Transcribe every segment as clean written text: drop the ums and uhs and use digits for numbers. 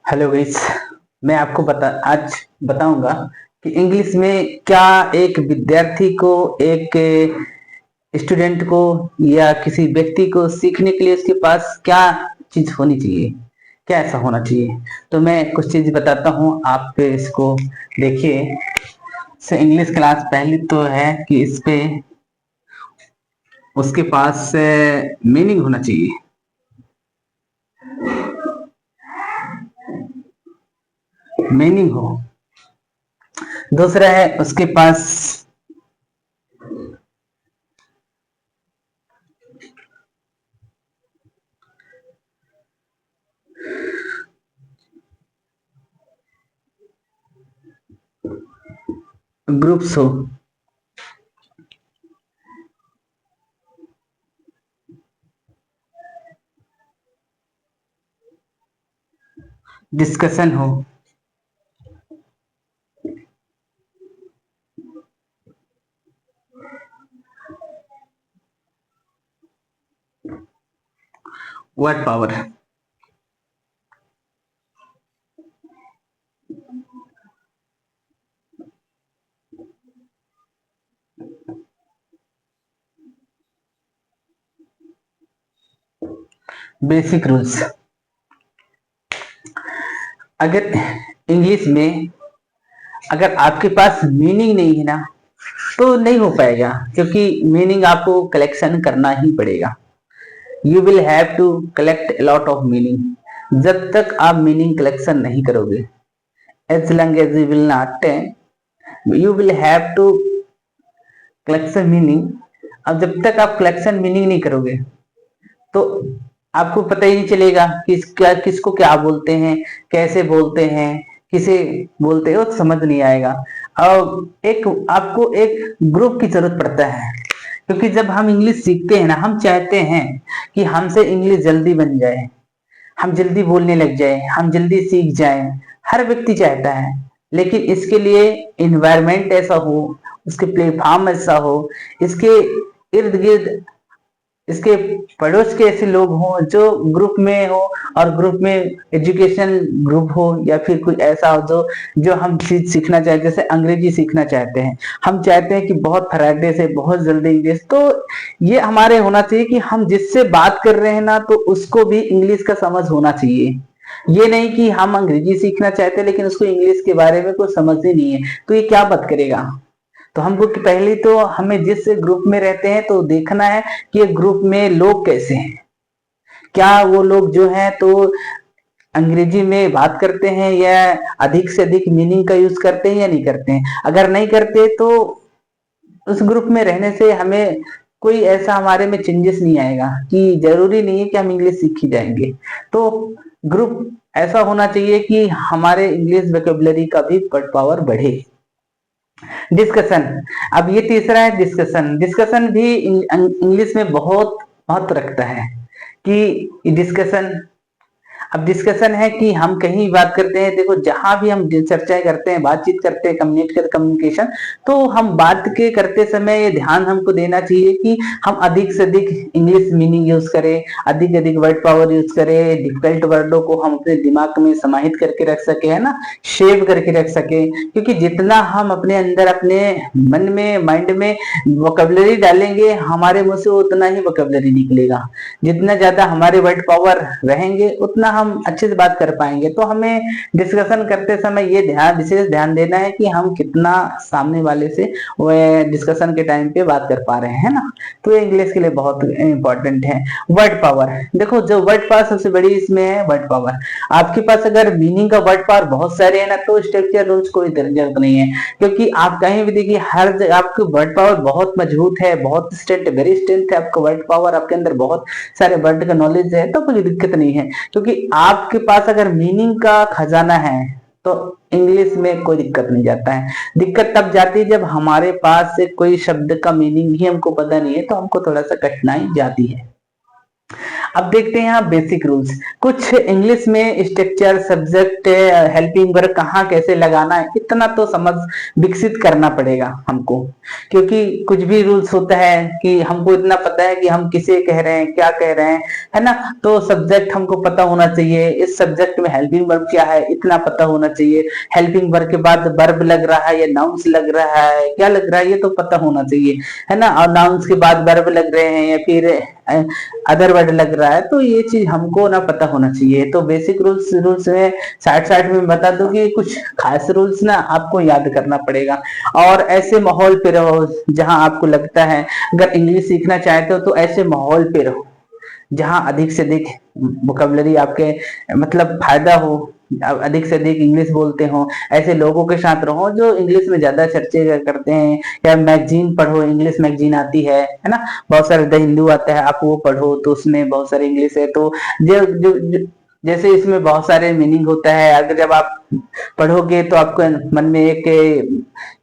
Hello guys. मैं आपको आज बताऊंगा कि इंग्लिश में क्या एक विद्यार्थी को, एक स्टूडेंट को या किसी व्यक्ति को सीखने के लिए उसके पास क्या चीज होनी चाहिए, क्या ऐसा होना चाहिए। तो मैं कुछ चीज बताता हूँ, आप इसको देखिए। इंग्लिश क्लास पहली तो है कि इस पे उसके पास मीनिंग होना चाहिए। मीनिंग हो। दूसरा है उसके पास ग्रुप्स हो। डिस्कशन हो। Word power. Basic rules. अगर इंग्लिश में अगर आपके पास मीनिंग नहीं है ना, तो नहीं हो पाएगा, क्योंकि मीनिंग आपको कलेक्शन करना ही पड़ेगा। You will have to collect lot of meaning. जब तक आप मीनिंग कलेक्शन नहीं करोगे, as long as you will not, you will have to collection meaning. अब जब तक आप कलेक्शन मीनिंग नहीं करोगे, तो आपको पता ही नहीं चलेगा कि किसको क्या बोलते हैं, कैसे बोलते हैं, किसे बोलते हैं, वो समझ नहीं आएगा। और एक आपको एक ग्रुप की जरूरत पड़ता है, क्योंकि जब हम इंग्लिश सीखते हैं ना, हम चाहते हैं कि हमसे इंग्लिश जल्दी बन जाए, हम जल्दी बोलने लग जाए, हम जल्दी सीख जाए। हर व्यक्ति चाहता है, लेकिन इसके लिए इन्वायरमेंट ऐसा हो, उसके प्लेटफॉर्म ऐसा हो, इसके इर्द गिर्द, इसके पड़ोस के ऐसे लोग हों जो ग्रुप में हो, और ग्रुप में एजुकेशन ग्रुप हो, या फिर कुछ ऐसा हो जो जो हम चीज सीखना चाहते हैं। जैसे अंग्रेजी सीखना चाहते हैं, हम चाहते हैं कि बहुत फराटे से, बहुत जल्दी इंग्लिश। तो ये हमारे होना चाहिए कि हम जिससे बात कर रहे हैं ना, तो उसको भी इंग्लिश का समझ होना चाहिए। ये नहीं कि हम अंग्रेजी सीखना चाहते हैं लेकिन उसको इंग्लिश के बारे में कुछ समझ ही नहीं है, तो ये क्या बात करेगा। तो हमको कि पहले तो हमें जिस ग्रुप में रहते हैं तो देखना है कि ग्रुप में लोग कैसे हैं, क्या वो लोग जो हैं तो अंग्रेजी में बात करते हैं, या अधिक से अधिक मीनिंग का यूज करते हैं या नहीं करते हैं। अगर नहीं करते तो उस ग्रुप में रहने से हमें कोई ऐसा हमारे में चेंजेस नहीं आएगा, कि जरूरी नहीं है कि हम इंग्लिश सीख ही जाएंगे। तो ग्रुप ऐसा होना चाहिए कि हमारे इंग्लिश वोकेबलरी का भी पावर बढ़े। डिस्कशन। अब ये तीसरा है डिस्कशन। डिस्कशन भी इंग्लिश में बहुत महत्व रखता है कि डिस्कशन। अब डिस्कशन है कि हम कहीं बात करते हैं, देखो जहां भी हम चर्चाएं करते हैं, बातचीत करते हैं, कम्युनिकेशन, तो हम बात के करते समय ये ध्यान हमको देना चाहिए कि हम अधिक से अधिक इंग्लिश मीनिंग यूज करें, अधिक अधिक वर्ड पावर यूज करें, डिफिकल्ट वर्डों को हम अपने दिमाग में समाहित करके रख सके, है ना, सेव करके रख सके। क्योंकि जितना हम अपने अंदर, अपने मन में, माइंड में वोकेबलरी डालेंगे, हमारे मुंह से उतना ही वोकेबलरी निकलेगा। जितना ज्यादा हमारे वर्ड पावर रहेंगे, उतना हम अच्छे से बात कर पाएंगे। तो हमें डिस्कशन करते समय ये विशेष ध्यान देना है कि हम कितना सामने वाले से डिस्कशन के टाइम पे बात कर पा रहे हैं ना। तो ये इंग्लिश के लिए बहुत इंपॉर्टेंट है। वर्ड पावर, देखो जो वर्ड पावर सबसे बड़ी इसमें है वर्ड पावर। आपके पास अगर मीनिंग का वर्ड पावर बहुत सारे है ना, तो स्ट्रक्चर रूल्स कोई जरूरत नहीं है, क्योंकि आप कहीं भी देखिए, हर जगह आपकी वर्ड पावर बहुत मजबूत है, बहुत स्ट्रेंथ, वेरी स्ट्रेंथ है आपका वर्ड पावर, आपके अंदर बहुत सारे वर्ड का नॉलेज है, तो कोई दिक्कत नहीं है। क्योंकि आपके पास अगर मीनिंग का खजाना है, तो इंग्लिश में कोई दिक्कत नहीं जाता है। दिक्कत तब जाती है जब हमारे पास से कोई शब्द का मीनिंग ही हमको पता नहीं है, तो हमको थोड़ा सा कठिनाई जाती है। अब देखते हैं यहाँ बेसिक रूल्स। कुछ इंग्लिश में स्ट्रक्चर, सब्जेक्ट, हेल्पिंग वर्ब कहाँ कैसे लगाना है, इतना तो समझ विकसित करना पड़ेगा हमको। क्योंकि कुछ भी रूल्स होता है कि हमको इतना पता है कि हम किसे कह रहे हैं, क्या कह रहे हैं, है ना। तो सब्जेक्ट हमको पता होना चाहिए, इस सब्जेक्ट में हेल्पिंग वर्ब क्या है इतना पता होना चाहिए। हेल्पिंग वर्ब के बाद वर्ब लग रहा है या नाउन्स लग रहा है, क्या लग रहा है, ये तो पता होना चाहिए, है ना। और नाउन्स के बाद वर्ब लग रहे हैं या फिर अदर वर्ड लग रहा है, तो ये चीज हमको ना पता होना चाहिए। तो बेसिक रूल्स रूल्स में साइड साइड में बता दो कि कुछ खास रूल्स ना आपको याद करना पड़ेगा। और ऐसे माहौल पे रहो जहां आपको लगता है, अगर इंग्लिश सीखना चाहते हो तो ऐसे माहौल पे रहो जहां अधिक से अधिक वोकैबुलरी आपके मतलब फायदा हो, अधिक से अधिक इंग्लिश बोलते हो, ऐसे लोगों के साथ रहो जो इंग्लिश में ज्यादा चर्चे करते हैं। या मैगजीन पढ़ो, इंग्लिश मैगजीन आती है ना। बहुत सारे द हिंदू आता है, आप वो पढ़ो तो उसमें बहुत सारे इंग्लिश है। तो जो जैसे इसमें बहुत सारे मीनिंग होता है, अगर जब आप पढ़ोगे तो आपको मन में एक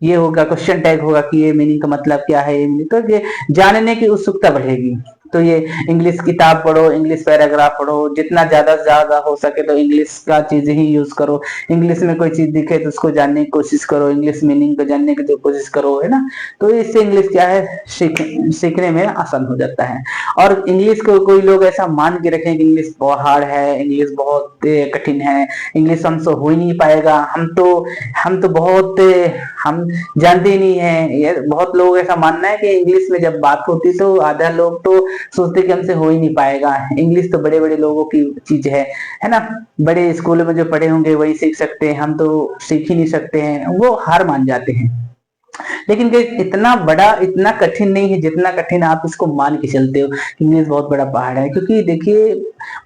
ये होगा, क्वेश्चन टैग होगा कि ये मीनिंग का मतलब क्या है, ये मीनिंग, तो ये जानने की उत्सुकता बढ़ेगी। तो ये इंग्लिश किताब पढ़ो, इंग्लिश पैराग्राफ पढ़ो, जितना ज्यादा से ज्यादा हो सके तो इंग्लिश का चीज ही यूज करो। इंग्लिश में कोई चीज दिखे तो उसको जानने की कोशिश करो, इंग्लिश मीनिंग को जानने की कोशिश करो, है ना। तो इससे इंग्लिश क्या है, सीखने में आसान हो जाता है। और इंग्लिश को कोई लोग ऐसा मान के रखें कि इंग्लिश बहुत हार्ड है, इंग्लिश बहुत कठिन है, इंग्लिश हमसे हो ही नहीं पाएगा, हम तो बहुत हम जानते ही नहीं है। ये बहुत लोग ऐसा मानना है कि इंग्लिश में जब बात होती तो आधा लोग तो सोचते कि हमसे हो ही नहीं पाएगा, इंग्लिश तो बड़े बड़े लोगों की चीज है ना। बड़े स्कूल में जो पढ़े होंगे वही सीख सकते हैं, हम तो सीख ही नहीं सकते हैं, वो हार मान जाते हैं। लेकिन इतना बड़ा, इतना कठिन नहीं है जितना कठिन आप इसको मान के चलते हो। इंग्लिश बहुत बड़ा पहाड़ है, क्योंकि देखिए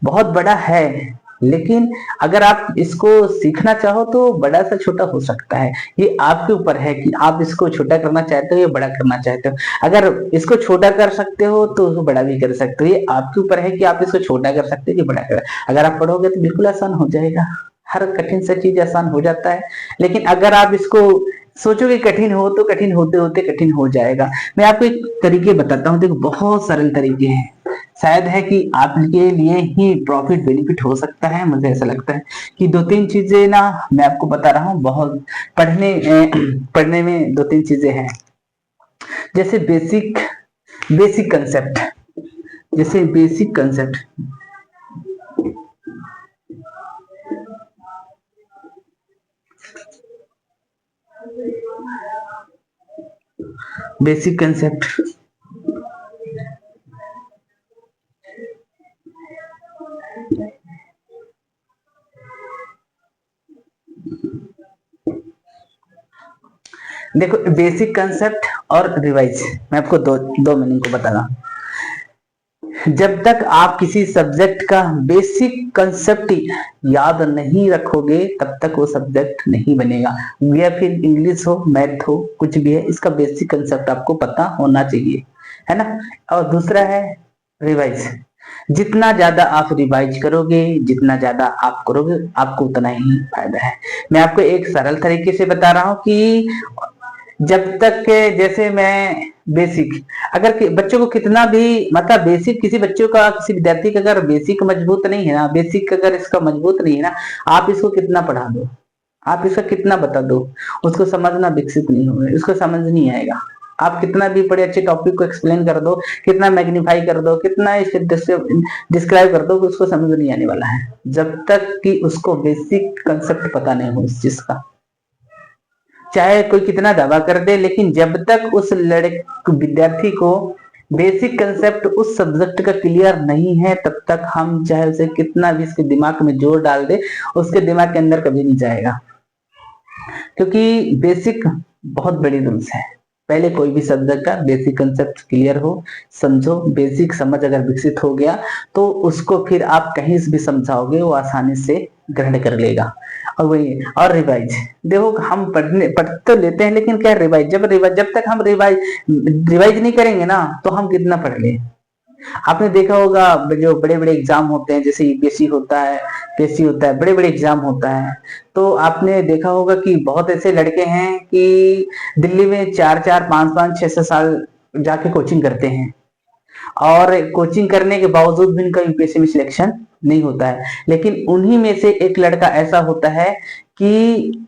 बहुत बड़ा है, लेकिन अगर आप इसको सीखना चाहो तो बड़ा सा छोटा हो सकता है। ये आपके ऊपर है कि आप इसको छोटा करना चाहते हो या बड़ा करना चाहते हो। अगर इसको छोटा कर सकते हो तो उसको बड़ा भी कर सकते हो, ये आपके ऊपर है कि आप इसको छोटा कर सकते हो कि बड़ा कर। अगर आप पढ़ोगे तो बिल्कुल आसान हो जाएगा, हर कठिन सा चीज आसान हो जाता है। लेकिन अगर आप इसको सोचोगे कठिन हो तो कठिन होते होते कठिन हो जाएगा। मैं आपको एक तरीके बताता हूँ, देखो बहुत सरल तरीके हैं, शायद है कि आपके लिए ही प्रॉफिट बेनिफिट हो सकता है। मुझे ऐसा लगता है कि दो तीन चीजें ना मैं आपको बता रहा हूँ, बहुत पढ़ने में दो तीन चीजें हैं। जैसे बेसिक कंसेप्ट, जैसे बेसिक कंसेप्ट, बेसिक कंसेप्ट, देखो बेसिक कंसेप्ट और रिवाइज, मैं आपको दो मीनिंग को बताना। जब तक आप किसी सब्जेक्ट का बेसिक कंसेप्ट याद नहीं रखोगे तब तक वो सब्जेक्ट नहीं बनेगा। या फिर इंग्लिश हो, मैथ हो, कुछ भी है, इसका बेसिक कंसेप्ट आपको पता होना चाहिए, है ना। और दूसरा है रिवाइज। जितना ज्यादा आप रिवाइज करोगे, जितना ज्यादा आप करोगे, आपको उतना ही फायदा है। मैं आपको एक सरल तरीके से बता रहा हूं कि जब तक के, जैसे मैं बेसिक, अगर बच्चों को कितना भी मतलब बेसिक, किसी बच्चों का, किसी विद्यार्थी का अगर बेसिक मजबूत नहीं है ना, बेसिक अगर इसका मजबूत नहीं है ना, आप इसको कितना पढ़ा दो, आप इसका कितना बता दो, उसको समझना विकसित नहीं होगा, उसको समझ नहीं आएगा। आप कितना भी बड़े अच्छे टॉपिक को एक्सप्लेन कर दो, कितना मैग्नीफाई कर दो, कितना इसे डिस्क्राइब कर दो, उसको समझ नहीं आने वाला है जब तक कि उसको बेसिक कंसेप्ट पता नहीं हो इस चीज का। चाहे कोई कितना दावा कर दे, लेकिन जब तक उस लड़के विद्यार्थी को बेसिक कंसेप्ट उस सब्जेक्ट का क्लियर नहीं है, तब तक हम चाहे उसे कितना भी इसके दिमाग में जोर डाल दे, उसके दिमाग के अंदर कभी नहीं जाएगा। क्योंकि बेसिक बहुत बड़ी रूल्स है। पहले कोई भी सब्जेक्ट का बेसिक कंसेप्ट क्लियर हो, समझो, बेसिक समझ अगर विकसित हो गया तो उसको फिर आप कहीं से भी समझाओगे वो आसानी से ग्रहण कर लेगा। और वही, और रिवाइज, देखो हम पढ़ तो लेते हैं, लेकिन क्या रिवाइज, जब तक हम रिवाइज नहीं करेंगे ना तो हम कितना पढ़ ले। आपने देखा होगा जो बड़े बड़े एग्जाम होते हैं, जैसे यूपीएससी होता है, पीएससी होता है, बड़े बड़े एग्जाम होता है, तो आपने देखा होगा कि बहुत ऐसे लड़के हैं कि दिल्ली में 4-4, 5-5, 6-6 साल जाके कोचिंग करते हैं, और कोचिंग करने के बावजूद भी इनका यूपीएससी में सिलेक्शन नहीं होता है। लेकिन उन्हीं में से एक लड़का ऐसा होता है कि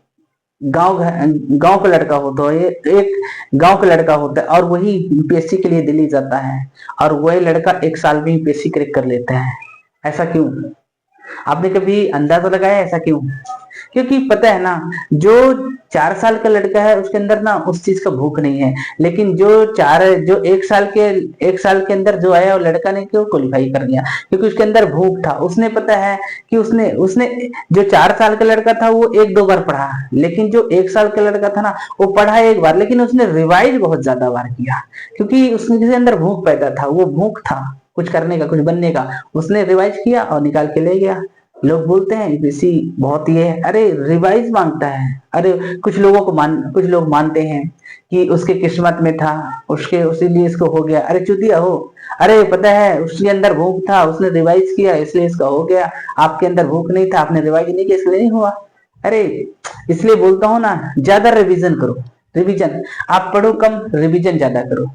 गांव गांव का लड़का होता है, एक गांव का लड़का होता है और वही यूपीएससी के लिए दिल्ली जाता है और वही लड़का एक साल में यूपीएससी क्रैक कर लेता है। ऐसा क्यों? आपने कभी अंदाजा लगाया ऐसा क्यों? क्योंकि पता है ना, जो 4 साल का लड़का है उसके अंदर ना उस चीज का भूख नहीं है, लेकिन जो 1 साल के अंदर जो आया वो लड़का ने क्यों क्वालिफाई कर लिया? क्योंकि उसके अंदर भूख था। उसने पता है कि उसने उसने जो 4 साल का लड़का था वो 1-2 बार पढ़ा, लेकिन जो 1 साल का लड़का था ना वो पढ़ा 1 बार, लेकिन उसने रिवाइज बहुत ज्यादा बार किया, क्योंकि उसके अंदर भूख पैदा था। वो भूख था कुछ करने का, कुछ बनने का। उसने रिवाइज किया और निकाल के ले गया। लोग बोलते हैं यूपीएससी बहुत ये है, अरे रिवाइज मांगता है। अरे कुछ लोग मानते हैं कि उसके किस्मत में था, उसके उसीलिए इसको हो गया। अरे चूतिया हो, अरे पता है उसके अंदर भूख था, उसने रिवाइज किया इसलिए इसका हो गया। आपके अंदर भूख नहीं था, आपने रिवाइज नहीं किया इसलिए नहीं हुआ। अरे इसलिए बोलता हूँ ना, ज्यादा रिवीजन करो। रिवीजन आप पढ़ो कम, रिवीजन ज्यादा करो।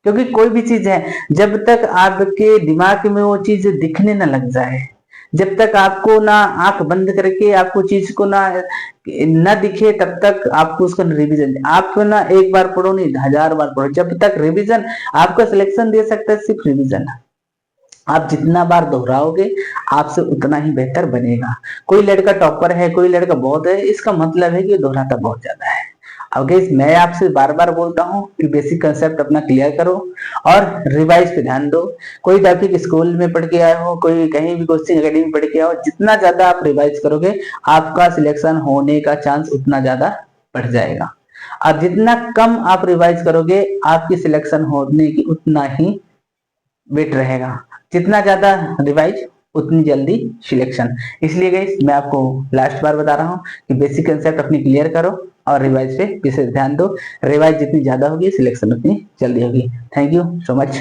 क्योंकि कोई भी चीज है, जब तक आपके दिमाग में वो चीज दिखने ना लग जाए, जब तक आपको ना आंख बंद करके आपको चीज को ना दिखे, तब तक आपको उसका रिवीजन आप ना 1 बार पढ़ो नहीं 1000 बार पढ़ो। जब तक रिवीजन आपका सिलेक्शन दे सकता है, सिर्फ रिवीजन। आप जितना बार दोहराओगे आपसे उतना ही बेहतर बनेगा। कोई लड़का टॉपर है, कोई लड़का बहुत है, इसका मतलब है कि दोहराता बहुत ज्यादा है। अब गाइस मैं आपसे बार बार बोलता हूँ कि बेसिक कंसेप्ट अपना क्लियर करो और रिवाइज पे ध्यान दो। कोई टॉपिक स्कूल में पढ़ के आए हो, कोई कहीं भी कोचिंग एकेडमी पढ़ के आओ, जितना ज्यादा आप रिवाइज करोगे आपका सिलेक्शन होने का चांस उतना ज्यादा बढ़ जाएगा। और जितना कम आप रिवाइज करोगे आपकी सिलेक्शन होने की उतना ही वेट रहेगा। जितना ज्यादा रिवाइज उतनी जल्दी सिलेक्शन। इसलिए गाइस मैं आपको लास्ट बार बता रहा हूँ कि बेसिक कंसेप्ट अपनी क्लियर करो और रिवाइज पे विशेष ध्यान दो। रिवाइज जितनी ज्यादा होगी सिलेक्शन उतनी जल्दी होगी। Thank you so much.